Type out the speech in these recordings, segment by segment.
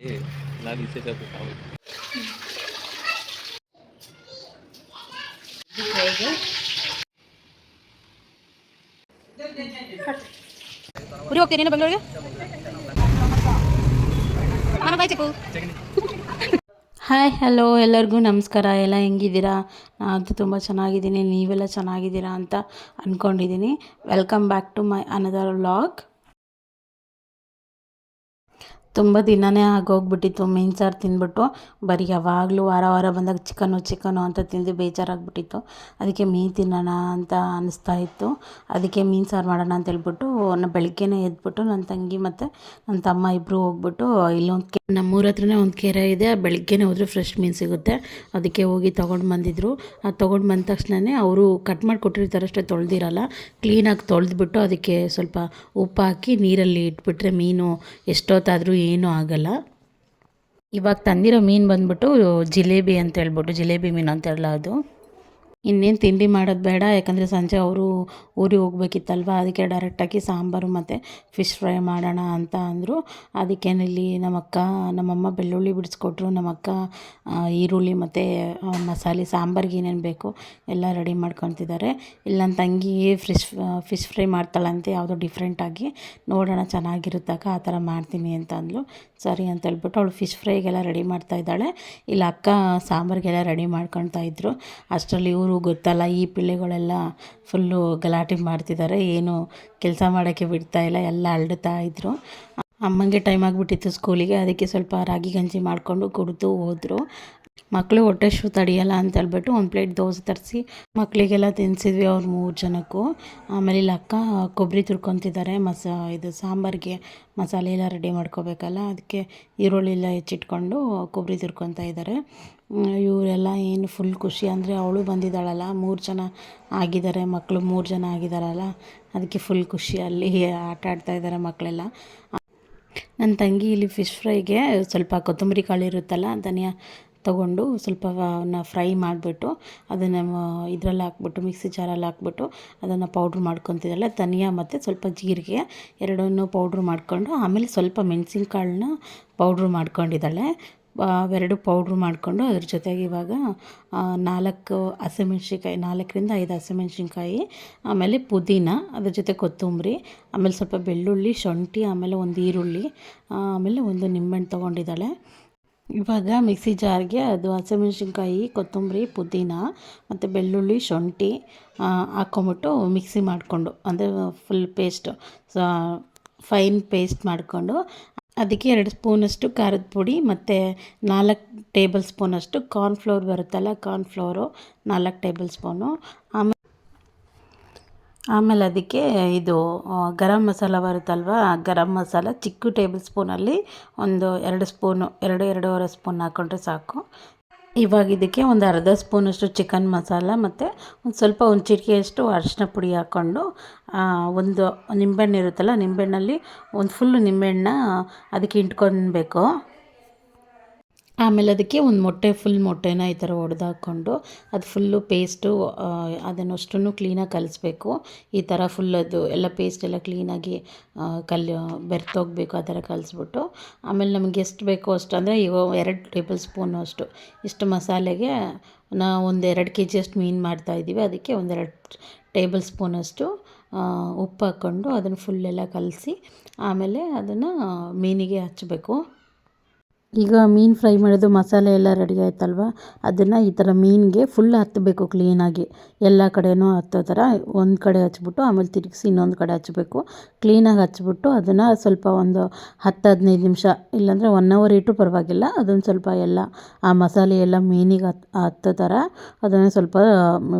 ನಾನು ಈಚೆ ಜಾಗ ಊರಿಗೆ ಹೋಗ್ತೀನಿ ನೀನು ಬೆಂಗಳೂರಿಗೆ. ಹಾಯ್ ಹಲೋ ಎಲ್ಲರಿಗೂ ನಮಸ್ಕಾರ. ಎಲ್ಲ ಹೆಂಗಿದ್ದೀರಾ? ನಾನು ತುಂಬ ಚೆನ್ನಾಗಿದ್ದೀನಿ, ನೀವೆಲ್ಲ ಚೆನ್ನಾಗಿದ್ದೀರಾ ಅಂತ ಅಂದ್ಕೊಂಡಿದ್ದೀನಿ. Welcome back to my another vlog. ತುಂಬ ದಿನವೇ ಆಗೋಗ್ಬಿಟ್ಟಿತ್ತು ಮೀನು ಸಾರು ತಿಂದ್ಬಿಟ್ಟು. ಬರೀ ಯಾವಾಗಲೂ ವಾರ ವಾರ ಬಂದಾಗ ಚಿಕನ್ನು ಅಂತ ತಿಂದು ಬೇಜಾರಾಗ್ಬಿಟ್ಟಿತ್ತು. ಅದಕ್ಕೆ ಮೀನು ತಿನ್ನೋಣ ಅಂತ ಅನ್ನಿಸ್ತಾ ಇತ್ತು. ಅದಕ್ಕೆ ಮೀನು ಸಾರು ಮಾಡೋಣ ಅಂತ ಹೇಳ್ಬಿಟ್ಟು ಬೆಳಗ್ಗೆನೇ ಎದ್ಬಿಟ್ಟು ನನ್ನ ತಂಗಿ ಮತ್ತು ನನ್ನ ತಮ್ಮ ಇಬ್ಬರು ಹೋಗ್ಬಿಟ್ಟು ಇಲ್ಲೊಂದು ನಮ್ಮೂರ ಹತ್ರನೇ ಒಂದು ಕೆರೆ ಇದೆ. ಬೆಳಗ್ಗೆನೇ ಹೋದರೆ ಫ್ರೆಶ್ ಮೀನು ಸಿಗುತ್ತೆ. ಅದಕ್ಕೆ ಹೋಗಿ ತೊಗೊಂಡು ಬಂದಿದ್ದರು. ಅದು ತೊಗೊಂಡು ಬಂದ ತಕ್ಷಣವೇ ಅವರು ಕಟ್ ಮಾಡಿ ಕೊಟ್ಟಿರ್ತಾರಷ್ಟೇ, ತೊಳೆದಿರಲ್ಲ. ಕ್ಲೀನಾಗಿ ತೊಳೆದ್ಬಿಟ್ಟು ಅದಕ್ಕೆ ಸ್ವಲ್ಪ ಉಪ್ಪು ಹಾಕಿ ನೀರಲ್ಲಿ ಇಟ್ಬಿಟ್ರೆ ಮೀನು ಎಷ್ಟೊತ್ತಾದರೂ ಏನೂ ಆಗಲ್ಲ. ಇವಾಗ ತಂದಿರೋ ಮೀನು ಬಂದ್ಬಿಟ್ಟು ಜಿಲೇಬಿ ಅಂತ ಹೇಳ್ಬಿಟ್ಟು, ಜಿಲೇಬಿ ಮೀನು ಅಂತ ಹೇಳಲ್ಲ ಅದು. ಇನ್ನೇನು ತಿಂಡಿ ಮಾಡೋದು ಬೇಡ, ಯಾಕಂದರೆ ಸಂಜೆ ಅವರು ಊರಿಗೆ ಹೋಗ್ಬೇಕಿತ್ತಲ್ವ. ಅದಕ್ಕೆ ಡೈರೆಕ್ಟಾಗಿ ಸಾಂಬಾರು ಮತ್ತು ಫಿಶ್ ಫ್ರೈ ಮಾಡೋಣ ಅಂತ ಅಂದರು. ಅದಕ್ಕೇನಿಲ್ಲಿ ನಮ್ಮಮ್ಮ ಬೆಳ್ಳುಳ್ಳಿ ಬಿಡಿಸ್ಕೊಟ್ರು. ನಮ್ಮಕ್ಕ ಈರುಳ್ಳಿ ಮತ್ತು ಮಸಾಲೆ ಸಾಂಬಾರಿಗೆ ಏನೇನು ಬೇಕು ಎಲ್ಲ ರೆಡಿ ಮಾಡ್ಕೊತಿದ್ದಾರೆ. ಇಲ್ಲಿ ನನ್ನ ತಂಗಿ ಫಿಶ್ ಫ್ರೈ ಮಾಡ್ತಾಳಂತೆ, ಯಾವುದೋ ಡಿಫ್ರೆಂಟಾಗಿ. ನೋಡೋಣ ಚೆನ್ನಾಗಿರುತ್ತಾಗ ಆ ಥರ ಮಾಡ್ತೀನಿ ಅಂತ ಅಂದ್ಲು. ಸರಿ ಅಂತ ಹೇಳ್ಬಿಟ್ಟು ಅವಳು ಫಿಶ್ ಫ್ರೈಗೆಲ್ಲ ರೆಡಿ ಮಾಡ್ತಾಯಿದ್ದಾಳೆ. ಇಲ್ಲಿ ಅಕ್ಕ ಸಾಂಬಾರಿಗೆಲ್ಲ ರೆಡಿ ಮಾಡ್ಕೊತಾ ಇದ್ದರು. ಅಷ್ಟರಲ್ಲಿ ಇವರು ಗೊತ್ತಲ್ಲ, ಈ ಪಿಳ್ಳೆಗಳೆಲ್ಲ ಫುಲ್ಲು ಗಲಾಟೆ ಮಾಡ್ತಿದ್ದಾರೆ, ಏನು ಕೆಲಸ ಮಾಡೋಕ್ಕೆ ಬಿಡ್ತಾಯಿಲ್ಲ, ಎಲ್ಲ ಅಳ್ಳುತ್ತಾ ಇದ್ದರು. ಅಮ್ಮಂಗೆ ಟೈಮ್ ಆಗಿಬಿಟ್ಟಿತ್ತು ಸ್ಕೂಲಿಗೆ. ಅದಕ್ಕೆ ಸ್ವಲ್ಪ ರಾಗಿ ಗಂಜಿ ಮಾಡಿಕೊಂಡು ಕುಡಿದು ಹೋದರು. ಮಕ್ಕಳು ಹೊಟ್ಟೆ ಶೂ ತಡೆಯಲ್ಲ ಅಂತ ಹೇಳ್ಬಿಟ್ಟು ಒಂದು ಪ್ಲೇಟ್ ದೋಸೆ ತರಿಸಿ ಮಕ್ಕಳಿಗೆಲ್ಲ ತಿನ್ನಿಸಿದ್ವಿ, ಅವ್ರು 3 ಜನಕ್ಕೂ. ಆಮೇಲೆ ಇಲ್ಲಿ ಅಕ್ಕ ಕೊಬ್ಬರಿ ತುರ್ಕೊತಿದ್ದಾರೆ. ಇದು ಸಾಂಬಾರಿಗೆ ಮಸಾಲೆ ಎಲ್ಲ ರೆಡಿ ಮಾಡ್ಕೋಬೇಕಲ್ಲ, ಅದಕ್ಕೆ ಈರುಳ್ಳಿ ಎಲ್ಲ ಹೆಚ್ಚಿಟ್ಕೊಂಡು ಕೊಬ್ಬರಿ ತುರ್ಕೊತಾ ಇದ್ದಾರೆ. ಇವರೆಲ್ಲ ಏನು ಫುಲ್ ಖುಷಿ ಅಂದರೆ, ಅವಳು ಬಂದಿದ್ದಾಳಲ್ಲ, 3 ಜನ ಆಗಿದ್ದಾರೆ ಮಕ್ಕಳು, 3 ಜನ ಆಗಿದ್ದಾರಲ್ಲ, ಅದಕ್ಕೆ ಫುಲ್ ಖುಷಿ. ಅಲ್ಲಿ ಆಟ ಆಡ್ತಾಯಿದ್ದಾರೆ ಮಕ್ಕಳೆಲ್ಲ. ನನ್ನ ತಂಗಿ ಇಲ್ಲಿ ಫಿಶ್ ಫ್ರೈಗೆ ಸ್ವಲ್ಪ ಕೊತ್ತಂಬರಿ ಕಾಳು ಇರುತ್ತಲ್ಲ, ಧನಿಯಾ ತೊಗೊಂಡು ಸ್ವಲ್ಪ ಫ್ರೈ ಮಾಡಿಬಿಟ್ಟು ಅದನ್ನು ಇದರಲ್ಲಿ ಹಾಕ್ಬಿಟ್ಟು ಮಿಕ್ಸಿ ಜಾರಲ್ಲಿ ಹಾಕ್ಬಿಟ್ಟು ಅದನ್ನು ಪೌಡ್ರ್ ಮಾಡ್ಕೊತಿದ್ದಾಳೆ. ಧನಿಯಾ ಮತ್ತು ಸ್ವಲ್ಪ ಜೀರಿಗೆ ಎರಡನ್ನೂ ಪೌಡ್ರ್ ಮಾಡಿಕೊಂಡು, ಆಮೇಲೆ ಸ್ವಲ್ಪ ಮೆಣಸಿನ್ಕಾಳನ್ನ ಪೌಡ್ರ್ ಮಾಡ್ಕೊಂಡಿದ್ದಾಳೆ. ಅವೆರಡು ಪೌಡ್ರ್ ಮಾಡಿಕೊಂಡು ಅದ್ರ ಜೊತೆಗೆ ಇವಾಗ 4 ಹಸಿಮೆಣ್ಸಿನ್ಕಾಯಿ, 4ರಿಂದ 5 ಹಸಿಮೆಣ್ಸಿನ್ಕಾಯಿ, ಆಮೇಲೆ ಪುದೀನ, ಅದ್ರ ಜೊತೆ ಕೊತ್ತಂಬರಿ, ಆಮೇಲೆ ಸ್ವಲ್ಪ ಬೆಳ್ಳುಳ್ಳಿ, ಶುಂಠಿ, ಆಮೇಲೆ ಒಂದು ಈರುಳ್ಳಿ, ಆಮೇಲೆ ಒಂದು ನಿಂಬೆಹಣ್ಣು ತೊಗೊಂಡಿದ್ದಾಳೆ. ಇವಾಗ ಮಿಕ್ಸಿ ಜಾರ್ಗೆ ಅದು ಹಸಿಮೆಣ್ಸಿನ್ಕಾಯಿ, ಕೊತ್ತಂಬರಿ, ಪುದೀನ ಮತ್ತು ಬೆಳ್ಳುಳ್ಳಿ, ಶುಂಠಿ ಹಾಕ್ಕೊಂಬಿಟ್ಟು ಮಿಕ್ಸಿ ಮಾಡಿಕೊಂಡು, ಅಂದರೆ ಫುಲ್ ಪೇಸ್ಟು ಫೈನ್ ಪೇಸ್ಟ್ ಮಾಡಿಕೊಂಡು, ಅದಕ್ಕೆ 2 ಸ್ಪೂನಷ್ಟು ಖಾರದ ಪುಡಿ ಮತ್ತು 4 ಟೇಬಲ್ ಸ್ಪೂನಷ್ಟು ಕಾರ್ನ್ಫ್ಲೋರ್ ಬರುತ್ತಲ್ಲ, ಕಾರ್ನ್ಫ್ಲೋರು 4 ಟೇಬಲ್ ಸ್ಪೂನು. ಆಮೇಲೆ ಅದಕ್ಕೆ ಇದು ಗರಂ ಮಸಾಲ ಬರುತ್ತಲ್ವ, ಗರಂ ಮಸಾಲ ಚಿಕ್ಕ ಟೇಬಲ್ ಸ್ಪೂನಲ್ಲಿ ಒಂದು 2 ಸ್ಪೂನು, 2-2.5 ಸ್ಪೂನ್ ಹಾಕ್ಕೊಂಡ್ರೆ ಸಾಕು. ಇವಾಗ ಇದಕ್ಕೆ ಒಂದು ಅರ್ಧ ಸ್ಪೂನಷ್ಟು ಚಿಕನ್ ಮಸಾಲ ಮತ್ತು ಒಂದು ಚಿಟಿಕೆಯಷ್ಟು ಅರಿಶಿನ ಪುಡಿ ಹಾಕ್ಕೊಂಡು, ಒಂದು ನಿಂಬೆಹಣ್ಣು ಇರುತ್ತಲ್ಲ, ನಿಂಬೆಹಣ್ಣಲ್ಲಿ ಒಂದು ಫುಲ್ಲು ನಿಂಬೆಹಣ್ಣನ್ನ ಅದಕ್ಕೆ ಇಂಟ್ಕೊಬೇಕು. ಆಮೇಲೆ ಅದಕ್ಕೆ ಒಂದು ಫುಲ್ ಮೊಟ್ಟೆನ ಈ ಥರ ಒಡೆದು ಹಾಕ್ಕೊಂಡು ಅದು ಫುಲ್ಲು ಪೇಸ್ಟು ಅದನ್ನಷ್ಟನ್ನು ಕ್ಲೀನಾಗಿ ಕಲಿಸ್ಬೇಕು. ಈ ಥರ ಫುಲ್ ಅದು ಎಲ್ಲ ಪೇಸ್ಟ್ ಎಲ್ಲ ಕ್ಲೀನಾಗಿ ಬೆರ್ತೋಗಬೇಕು, ಆ ಥರ ಕಲಿಸ್ಬಿಟ್ಟು. ಆಮೇಲೆ ನಮಗೆ ಎಷ್ಟು ಬೇಕೋ ಅಷ್ಟು, ಅಂದರೆ ಈಗ 2 ಟೇಬಲ್ ಸ್ಪೂನು ಅಷ್ಟು, ಇಷ್ಟು ಮಸಾಲೆಗೆ ನಾವು ಒಂದು 2 kg ಅಷ್ಟು ಮೀನು ಮಾಡ್ತಾಯಿದ್ದೀವಿ. ಅದಕ್ಕೆ ಒಂದು 2 ಟೇಬಲ್ ಸ್ಪೂನಷ್ಟು ಉಪ್ಪು ಹಾಕ್ಕೊಂಡು ಅದನ್ನು ಫುಲ್ಲೆಲ್ಲ ಕಲಸಿ ಆಮೇಲೆ ಅದನ್ನು ಮೀನಿಗೆ ಹಚ್ಚಬೇಕು. ಈಗ ಮೀನು ಫ್ರೈ ಮಾಡೋದು ಮಸಾಲೆ ಎಲ್ಲ ರೆಡಿ ಆಯ್ತಲ್ವ, ಅದನ್ನು ಈ ಥರ ಮೀನಿಗೆ ಫುಲ್ ಹತ್ತಬೇಕು ಕ್ಲೀನಾಗಿ, ಎಲ್ಲ ಕಡೆಯೂ ಹತ್ತೋ ಥರ ಒಂದು ಕಡೆ ಹಚ್ಬಿಟ್ಟು ಆಮೇಲೆ ತಿರುಗಿಸಿ ಇನ್ನೊಂದು ಕಡೆ ಹಚ್ಚಬೇಕು. ಕ್ಲೀನಾಗಿ ಹಚ್ಬಿಟ್ಟು ಅದನ್ನು ಸ್ವಲ್ಪ ಒಂದು 10-15 ನಿಮಿಷ, ಇಲ್ಲಾಂದರೆ 1 hour ಇಟ್ಟರು ಪರವಾಗಿಲ್ಲ, ಅದನ್ನು ಸ್ವಲ್ಪ ಎಲ್ಲ ಆ ಮಸಾಲೆ ಎಲ್ಲ ಮೀನಿಗೆ ಹತ್ತೋ ಥರ ಅದನ್ನು ಸ್ವಲ್ಪ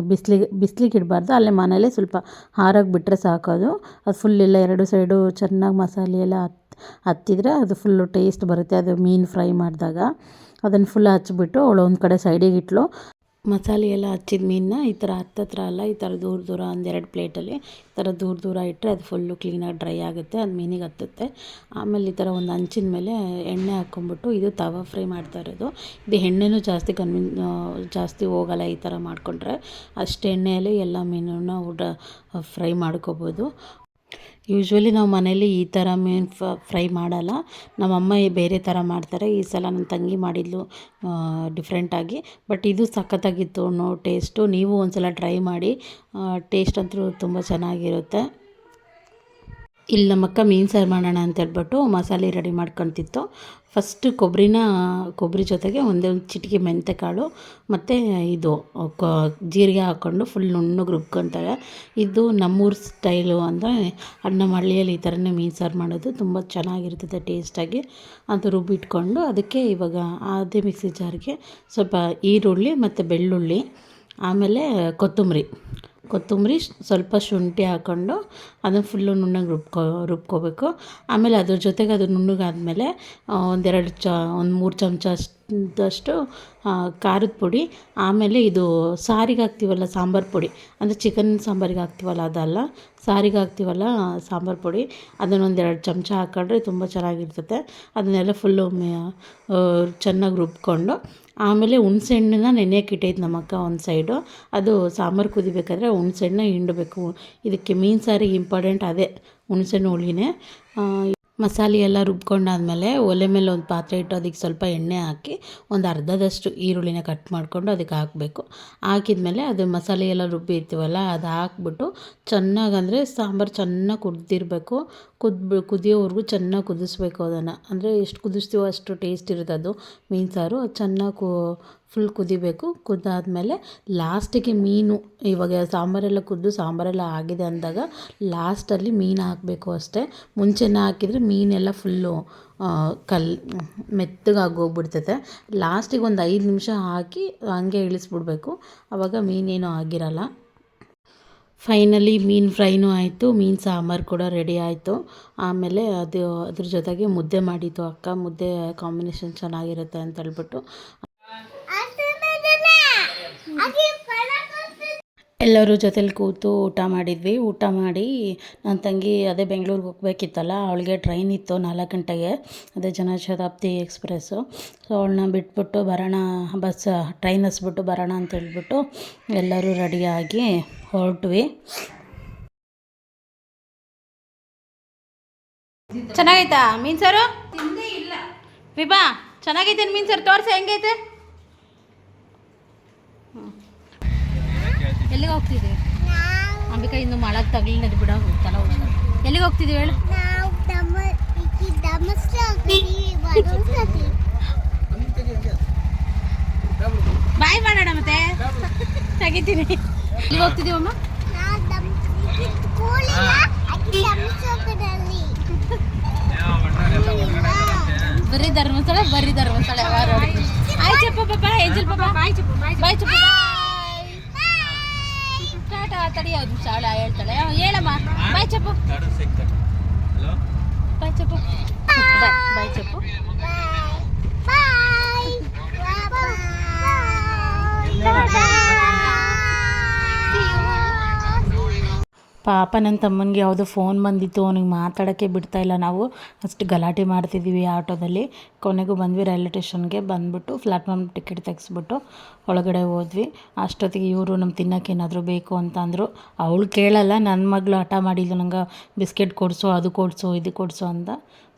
ಬಿಸಿಲಿಗೆ ಇಡಬಾರ್ದು, ಅಲ್ಲೇ ಮನೇಲೇ ಸ್ವಲ್ಪ ಹಾರಾಗಿ ಬಿಟ್ಟರೆ ಸಾಕೋದು. ಅದು ಫುಲ್ ಎಲ್ಲ 2 ಸೈಡು ಚೆನ್ನಾಗಿ ಮಸಾಲೆ ಎಲ್ಲ ಹತ್ತಿದ್ರೆ ಅದು ಫುಲ್ಲು ಟೇಸ್ಟ್ ಬರುತ್ತೆ. ಅದು ಮೀನು ಫ್ರೈ ಮಾಡಿದಾಗ ಅದನ್ನು ಫುಲ್ ಹಚ್ಬಿಟ್ಟು ಅವಳು ಒಂದು ಕಡೆ ಸೈಡಿಗೆ ಇಟ್ಲು. ಮಸಾಲೆ ಎಲ್ಲ ಹಚ್ಚಿದ ಮೀನನ್ನ ಈ ಥರ ಹತ್ತತ್ರ ಅಲ್ಲ, ಈ ಥರ ದೂರ ಒಂದು 2 ಪ್ಲೇಟಲ್ಲಿ ಈ ಥರ ದೂರ ಇಟ್ಟರೆ ಅದು ಫುಲ್ಲು ಕ್ಲೀನಾಗಿ ಡ್ರೈ ಆಗುತ್ತೆ, ಅದು ಮೀನಿಗೆ ಹತ್ತುತ್ತೆ. ಆಮೇಲೆ ಈ ಥರ ಒಂದು ಹಂಚಿನ ಮೇಲೆ ಎಣ್ಣೆ ಹಾಕ್ಕೊಂಬಿಟ್ಟು, ಇದು ತವಾ ಫ್ರೈ ಮಾಡ್ತಾ ಇರೋದು. ಇದು ಎಣ್ಣೆನೂ ಜಾಸ್ತಿ ಹೋಗಲ್ಲ ಈ ಥರ ಮಾಡಿಕೊಂಡ್ರೆ, ಅಷ್ಟು ಎಣ್ಣೆಯಲ್ಲಿ ಎಲ್ಲ ಮೀನನ್ನು ಫ್ರೈ ಮಾಡ್ಕೋಬೋದು. ಯೂಶ್ವಲಿ ನಾವು ಮನೇಲಿ ಈ ಥರ ಮೀನು ಫ್ರೈ ಮಾಡಲ್ಲ. ನಮ್ಮಮ್ಮ ಬೇರೆ ಥರ ಮಾಡ್ತಾರೆ. ಈ ಸಲ ನನ್ನ ತಂಗಿ ಮಾಡಿದ್ಲು ಡಿಫ್ರೆಂಟಾಗಿ. ಬಟ್ ಇದು ಸಖತ್ತಾಗಿತ್ತು ಟೇಸ್ಟು. ನೀವು ಒಂದು ಸಲ ಟ್ರೈ ಮಾಡಿ, ಟೇಸ್ಟ್ ಅಂತೂ ತುಂಬ ಚೆನ್ನಾಗಿರುತ್ತೆ. ಇಲ್ಲಿ ನಮ್ಮಕ್ಕ ಮೀನು ಸಾರು ಮಾಡೋಣ ಅಂತ ಹೇಳ್ಬಿಟ್ಟು ಮಸಾಲೆ ರೆಡಿ ಮಾಡ್ಕೊತಿತ್ತು. ಫಸ್ಟು ಕೊಬ್ಬರಿ ಜೊತೆಗೆ ಒಂದೇ ಒಂದು ಚಿಟಿಕೆ ಮೆಂತ್ಯಕಾಳು ಮತ್ತು ಇದು ಜೀರಿಗೆ ಹಾಕ್ಕೊಂಡು ಫುಲ್ ನುಣ್ಣಗೆ ರುಬ್ಕೊತಾರೆ. ಇದು ನಮ್ಮೂರ ಸ್ಟೈಲು ಅಂದರೆ ನಮ್ಮ ಹಳ್ಳಿಯಲ್ಲಿ ಈ ಥರನೇ ಮೀನು ಸಾರು ಮಾಡೋದು ತುಂಬ ಚೆನ್ನಾಗಿರ್ತದೆ ಟೇಸ್ಟಾಗಿ. ಅದು ರುಬ್ಬಿಟ್ಕೊಂಡು ಅದಕ್ಕೆ ಇವಾಗ ಅದೇ ಮಿಕ್ಸಿ ಜಾರ್ಗೆ ಸ್ವಲ್ಪ ಈರುಳ್ಳಿ ಮತ್ತು ಬೆಳ್ಳುಳ್ಳಿ, ಆಮೇಲೆ ಕೊತ್ತಂಬರಿ ಸ್ವಲ್ಪ ಶುಂಠಿ ಹಾಕ್ಕೊಂಡು ಅದನ್ನು ಫುಲ್ಲು ನುಣ್ಣಗೆ ರುಬ್ಕೋಬೇಕು. ಆಮೇಲೆ ಅದ್ರ ಜೊತೆಗೆ ಅದು ನುಣ್ಣಗಾದ್ಮೇಲೆ ಒಂದು 3 ಚಮಚ ಅಷ್ಟು ಖಾರದ ಪುಡಿ, ಆಮೇಲೆ ಇದು ಸಾರಿಗೆ ಹಾಕ್ತೀವಲ್ಲ ಸಾಂಬಾರು ಪುಡಿ, ಅಂದರೆ ಚಿಕನ್ ಸಾಂಬಾರಿಗೆ ಹಾಕ್ತೀವಲ್ಲ ಅದಲ್ಲ, ಸಾರಿಗೆ ಹಾಕ್ತೀವಲ್ಲ ಸಾಂಬಾರು ಪುಡಿ, ಅದನ್ನೊಂದು 2 ಚಮಚ ಹಾಕ್ಕೊಂಡ್ರೆ ತುಂಬ ಚೆನ್ನಾಗಿರ್ತದೆ. ಅದನ್ನೆಲ್ಲ ಫುಲ್ಲು ಚೆನ್ನಾಗಿ ರುಬ್ಕೊಂಡು, ಆಮೇಲೆ ಹುಣ್ಸೆಹಣ್ಣನ್ನ ನೆನೆಯೋಕೆ ಇಟ್ಟೈತೆ ನಮ್ಮಕ್ಕ ಒಂದು ಸೈಡು. ಅದು ಸಾಂಬಾರು ಕುದಿಬೇಕಾದ್ರೆ ಹುಣ್ಸೆಹಣ್ಣು ಹಿಂಡಬೇಕು. ಇದಕ್ಕೆ ಮೀನು ಸಾರಿಗೆ ಇಂಪಾರ್ಟೆಂಟ್ ಅದೇ ಹುಣ್ಸೆಹಣ್ಣು ಹುಳಿನೇ. ಮಸಾಲೆ ಎಲ್ಲ ರುಬ್ಕೊಂಡಾದ್ಮೇಲೆ ಒಲೆ ಮೇಲೆ ಒಂದು ಪಾತ್ರೆ ಇಟ್ಟು ಅದಕ್ಕೆ ಸ್ವಲ್ಪ ಎಣ್ಣೆ ಹಾಕಿ ಒಂದು ಅರ್ಧದಷ್ಟು ಈರುಳ್ಳಿನ ಕಟ್ ಮಾಡಿಕೊಂಡು ಅದಕ್ಕೆ ಹಾಕಬೇಕು. ಹಾಕಿದ್ಮೇಲೆ ಅದು ಮಸಾಲೆ ಎಲ್ಲ ರುಬ್ಬಿರ್ತೀವಲ್ಲ ಅದು ಹಾಕ್ಬಿಟ್ಟು ಚೆನ್ನಾಗಿ, ಅಂದರೆ ಸಾಂಬಾರು ಚೆನ್ನಾಗಿ ಕುದಿರಬೇಕು. ಕುದಿಯೋವರೆಗೂ ಚೆನ್ನಾಗಿ ಕುದಿಸ್ಬೇಕು ಅದನ್ನು. ಅಂದರೆ ಎಷ್ಟು ಕುದಿಸ್ತೀವೋ ಅಷ್ಟು ಟೇಸ್ಟ್ ಇರುತ್ತೆ ಅದು ಮೀನು ಸಾರು. ಅದು ಚೆನ್ನಾಗಿ ಫುಲ್ ಕುದಿಬೇಕು. ಕುದ್ದಾದಮೇಲೆ ಲಾಸ್ಟಿಗೆ ಮೀನು, ಇವಾಗ ಸಾಂಬಾರೆಲ್ಲ ಆಗಿದೆ ಅಂದಾಗ ಲಾಸ್ಟಲ್ಲಿ ಮೀನು ಹಾಕಬೇಕು ಅಷ್ಟೇ. ಮುಂಚೆನೇ ಹಾಕಿದರೆ ಮೀನೆಲ್ಲ ಫುಲ್ಲು ಮೆತ್ತಗಾಗೋಗ್ಬಿಡ್ತೈತೆ. ಲಾಸ್ಟಿಗೆ ಒಂದು 5 ನಿಮಿಷ ಹಾಕಿ ಹಂಗೆ ಇಳಿಸ್ಬಿಡ್ಬೇಕು. ಆವಾಗ ಮೀನೇನು ಆಗಿರಲ್ಲ. ಫೈನಲಿ ಮೀನು ಫ್ರೈನೂ ಆಯಿತು, ಮೀನು ಸಾಂಬಾರು ಕೂಡ ರೆಡಿ ಆಯಿತು. ಆಮೇಲೆ ಅದ್ರ ಜೊತೆಗೆ ಮುದ್ದೆ ಮಾಡಿತ್ತು ಅಕ್ಕ. ಮುದ್ದೆ ಕಾಂಬಿನೇಷನ್ ಚೆನ್ನಾಗಿರುತ್ತೆ ಅಂತ ಹೇಳ್ಬಿಟ್ಟು ಎಲ್ಲರೂ ಜೊತೆಲಿ ಕೂತು ಊಟ ಮಾಡಿದ್ವಿ. ಊಟ ಮಾಡಿ ನನ್ನ ತಂಗಿ ಅದೇ ಬೆಂಗಳೂರಿಗೆ ಹೋಗ್ಬೇಕಿತ್ತಲ್ಲ, ಅವಳಿಗೆ ಟ್ರೈನ್ ಇತ್ತು 4 ಗಂಟೆಗೆ, ಅದೇ ಜನಶತಾಬ್ದಿ ಎಕ್ಸ್ಪ್ರೆಸ್ಸು. ಸೊ ಅವಳನ್ನ ಬಿಟ್ಬಿಟ್ಟು ಬರೋಣ, ಟ್ರೈನ್ ಹಸ್ಬಿಟ್ಟು ಬರೋಣ ಅಂತ ಹೇಳ್ಬಿಟ್ಟು ಎಲ್ಲರೂ ರೆಡಿಯಾಗಿ ಹೊರಟ್ವಿ. ಚೆನ್ನಾಗೈತಾ ಮೀನು ಸಾರು? ವಿಭಾ ಚೆನ್ನಾಗೈತೆ ಮೀನು ಸಾರು, ತೋರಿಸಿ ಹೆಂಗೈತೆ. ಎಲ್ಲಿಗೆ ಹೋಗ್ತಿದ್ದೀವಿ ಅಂಬಿಕಾ? ಇನ್ನು ಮಳಗೆ ತಗಲಿನದು ಬಿಡ ಹೋಗ್ತಲ್ಲ. ಎಲ್ಲಿಗೆ ಹೋಗ್ತಿದ್ದೀವಿ ಹೇಳು? ಬಾಯ್ ಮಾಡೋಣ ಮತ್ತೆ ತೆಗಿತೀನಿ. ಎಲ್ಲಿಗೆ ಹೋಗ್ತಿದ್ದೀವಮ್ಮ? ಬರೀ ಧರ್ಮಸ್ಥಳ ಆಯ್ತು ಚಪ್ಪ ಪಾಪ ಏಂಜಲ್ ಪಾಪ ಬಾಯ್ ಚಪ್ಪ ಟಾಟಾ. ತಡಿ ಯಾವ್ದು ಶಾಲೆ ಹೇಳ್ತಾಳೆ, ಹೇಳಮ್ಮ ಬಾಯ್ ಚಪ್ಪು. ಬಾಯ್ ಚಪ್ಪು, ಬಾಯ್ ಚಪ್ಪು. ಪಾಪ ನನ್ನ ತಮ್ಮನಿಗೆ ಯಾವುದೋ ಫೋನ್ ಬಂದಿತ್ತು, ಅವನಿಗೆ ಮಾತಾಡೋಕ್ಕೆ ಬಿಡ್ತಾಯಿಲ್ಲ. ನಾವು ಅಷ್ಟು ಗಲಾಟೆ ಮಾಡ್ತಿದ್ದೀವಿ ಆಟೋದಲ್ಲಿ. ಕೊನೆಗೂ ಬಂದ್ವಿ ರೈಲ್ವೆ ಸ್ಟೇಷನ್ಗೆ. ಬಂದುಬಿಟ್ಟು ಪ್ಲ್ಯಾಟ್ಫಾರ್ಮ್ ಟಿಕೆಟ್ ತೆಗೆಸ್ಬಿಟ್ಟು ಒಳಗಡೆ ಹೋದ್ವಿ. ಅಷ್ಟೊತ್ತಿಗೆ ಇವರು ನಮ್ಮ ತಿನ್ನೋಕೆ ಏನಾದರೂ ಬೇಕು ಅಂತ ಅಂದರು. ಅವಳು ಕೇಳಲ್ಲ, ನನ್ನ ಮಗಳು ಹಠ ಮಾಡಿದ್ಲು, ನಂಗೆ ಬಿಸ್ಕೆಟ್ ಕೊಡಿಸು, ಅದು ಕೊಡಿಸು, ಇದು ಕೊಡಿಸು ಅಂತ.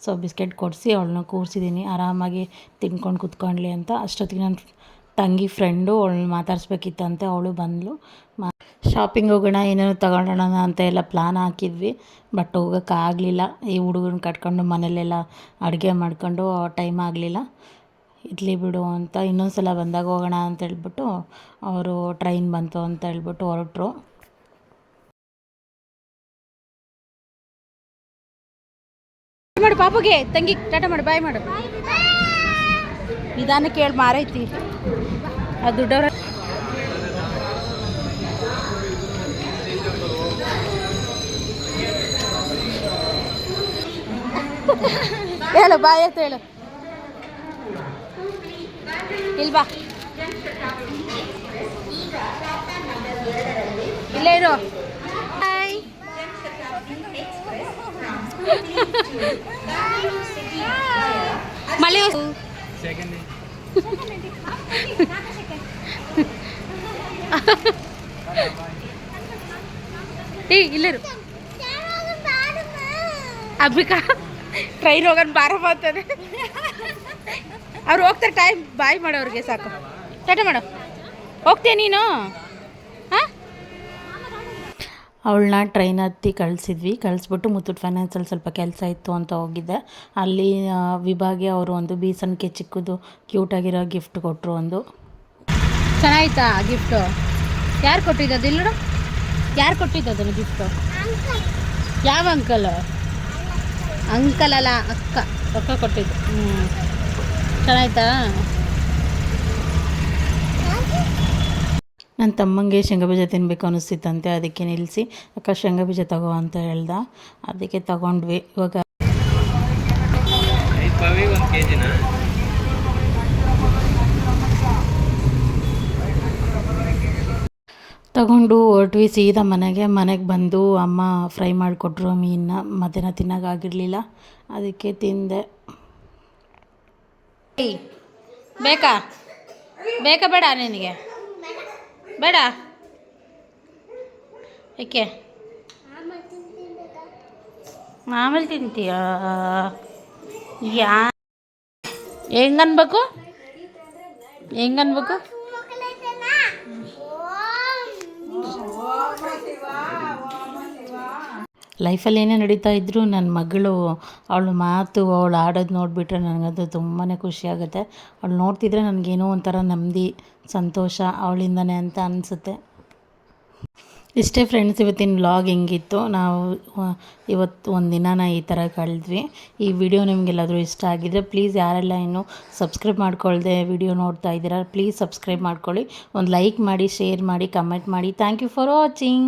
ಸೊ ಬಿಸ್ಕೆಟ್ ಕೊಡಿಸಿ ಅವಳನ್ನ ಕೂರಿಸಿದ್ದೀನಿ, ಆರಾಮಾಗಿ ತಿನ್ಕೊಂಡು ಕೂತ್ಕೊಳ್ಳಿ ಅಂತ. ಅಷ್ಟೊತ್ತಿಗೆ ನನ್ನ ತಂಗಿ ಫ್ರೆಂಡು ಅವಳನ್ನ ಮಾತಾಡಿಸ್ಬೇಕಿತ್ತಂತೆ, ಅವಳು ಬಂದಳು. ಶಾಪಿಂಗ್ ಹೋಗೋಣ, ಏನೇನು ತಗೊಳ್ಳೋಣ ಅಂತ ಎಲ್ಲ ಪ್ಲ್ಯಾನ್ ಹಾಕಿದ್ವಿ. ಬಟ್ ಹೋಗೋಕ್ಕಾಗಲಿಲ್ಲ. ಈ ಹುಡುಗನ ಕಟ್ಕೊಂಡು ಮನೇಲೆಲ್ಲ ಅಡುಗೆ ಮಾಡ್ಕೊಂಡು ಟೈಮ್ ಆಗಲಿಲ್ಲ. ಇರಲಿ ಬಿಡು ಅಂತ ಇನ್ನೊಂದು ಸಲ ಬಂದಾಗ ಹೋಗೋಣ ಅಂತ ಹೇಳ್ಬಿಟ್ಟು ಅವರು ಟ್ರೈನ್ ಬಂತು ಅಂತ ಹೇಳ್ಬಿಟ್ಟು ಹೊರಟರು. ಮಾಡು ಪಾಪುಗೆ, ತಂಗಿ ಟಾಟಾ ಮಾಡು, ಬಾಯ್ ಮಾಡು. ನಿಧಾನಕ್ಕೆ ಹೇಳಿ ಮಾರೈತಿ ಅದು ದುಡ್ಡವ್ರ. ಹೇಳು ಬಾಯ್ ಅಂತ ಹೇಳು. ಇಲ್ವಾ ಇಲ್ಲೇ ಇರು. ಮಳೆ ಏ ಇಲ್ಲರು. ಅಬ್ಬಿಕಾ ಟ್ರೈನ್ ಹೋಗೋಣ ಬಾರಮ್ಮ ಅಂತಾನೆ. ಅವ್ರು ಹೋಗ್ತಾರೆ, ಟೈಮ್ ಬಾಯ್ ಮಾಡೋರಿಗೆ ಸಾಕು. ಟಾಟಾ ಮಾಡು. ಹೋಗ್ತೀಯ ನೀನು? ಹಾಂ, ಅವಳನ್ನ ಟ್ರೈನ್ ಹತ್ತಿ ಕಳಿಸ್ಬಿಟ್ಟು ಮುತ್ತೂಟ್ ಫೈನಾನ್ಸಲ್ಲಿ ಸ್ವಲ್ಪ ಕೆಲಸ ಇತ್ತು ಅಂತ ಹೋಗಿದ್ದೆ. ಅಲ್ಲಿ ವಿಭಾಗಿ ಅವರು ಒಂದು ಬೀಸಣಿಗೆ ಚಿಕ್ಕದು ಕ್ಯೂಟಾಗಿರೋ ಗಿಫ್ಟ್ ಕೊಟ್ಟರು. ಒಂದು ಚೆನ್ನಾಯ್ತಾ ಗಿಫ್ಟು? ಯಾರು ಕೊಟ್ಟಿದ್ದು ಇಲ್ಲ? ಯಾರು ಕೊಟ್ಟಿದ್ದು ಅದನ್ನು ಗಿಫ್ಟು? ಯಾವ ಅಂಕಲ್? ಅಂಕಲ್ ಅಲ್ಲ, ಅಕ್ಕ ಕೊಟ್ಟಿದ್ದು. ಚೆನ್ನಾಯ್ತಾ? ನನ್ನ ತಮ್ಮಂಗೆ ಶೇಂಗಾ ಬೀಜ ತಿನ್ನಬೇಕು ಅನ್ನಿಸ್ತಿತ್ತಂತೆ, ಅದಕ್ಕೆ ನಿಲ್ಲಿಸಿ ಅಕ್ಕ ಶೇಂಗಾ ಬೀಜ ತಗೋ ಅಂತ ಹೇಳ್ದ. ಅದಕ್ಕೆ ತಗೊಂಡ್ವಿ. ಇವಾಗ ತಗೊಂಡು ಹೊರಟ್ವಿ ಸೀದಾ ಮನೆಗೆ ಬಂದು ಅಮ್ಮ ಫ್ರೈ ಮಾಡಿಕೊಟ್ರು ಮೀನನ್ನ. ಮಧ್ಯಾಹ್ನ ತಿನ್ನೋಕ್ಕಾಗಿರಲಿಲ್ಲ, ಅದಕ್ಕೆ ತಿಂದೆ. ಬೇಕಾ ಬೇಡ ನಿನಗೆ? ಬೇಡ ಏಕೆ? ಆಮೇಲೆ ತಿಂತೀಯ? ಹೆಂಗನ್ಬೇಕು? ಲೈಫಲ್ಲಿ ಏನೇ ನಡೀತಾ ಇದ್ದರೂ ನನ್ನ ಮಗಳು ಅವಳ ಮಾತು, ಅವಳು ಆಡೋದು ನೋಡಿಬಿಟ್ರೆ ನನಗದು ತುಂಬಾ ಖುಷಿಯಾಗುತ್ತೆ. ಅವಳು ನೋಡ್ತಿದ್ರೆ ನನಗೇನೋ ಒಂಥರ ನೆಮ್ಮದಿ, ಸಂತೋಷ ಅವಳಿಂದನೇ ಅಂತ ಅನಿಸುತ್ತೆ. ಇಷ್ಟೇ ಫ್ರೆಂಡ್ಸ್, ಇವತ್ತಿನ ವ್ಲಾಗ್ ಹೆಂಗಿತ್ತು. ನಾವು ಇವತ್ತು ಒಂದು ದಿನಾನ ಈ ಥರ ಕಳೆದ್ವಿ. ಈ ವಿಡಿಯೋ ನಿಮಗೆಲ್ಲಾದರೂ ಇಷ್ಟ ಆಗಿದ್ದರೆ ಪ್ಲೀಸ್, ಯಾರೆಲ್ಲ ಇನ್ನೂ ಸಬ್ಸ್ಕ್ರೈಬ್ ಮಾಡ್ಕೊಳ್ದೆ ವಿಡಿಯೋ ನೋಡ್ತಾ ಇದ್ದೀರಾ ಪ್ಲೀಸ್ ಸಬ್ಸ್ಕ್ರೈಬ್ ಮಾಡ್ಕೊಳ್ಳಿ. ಒಂದು ಲೈಕ್ ಮಾಡಿ, ಶೇರ್ ಮಾಡಿ, ಕಮೆಂಟ್ ಮಾಡಿ. Thank you for watching.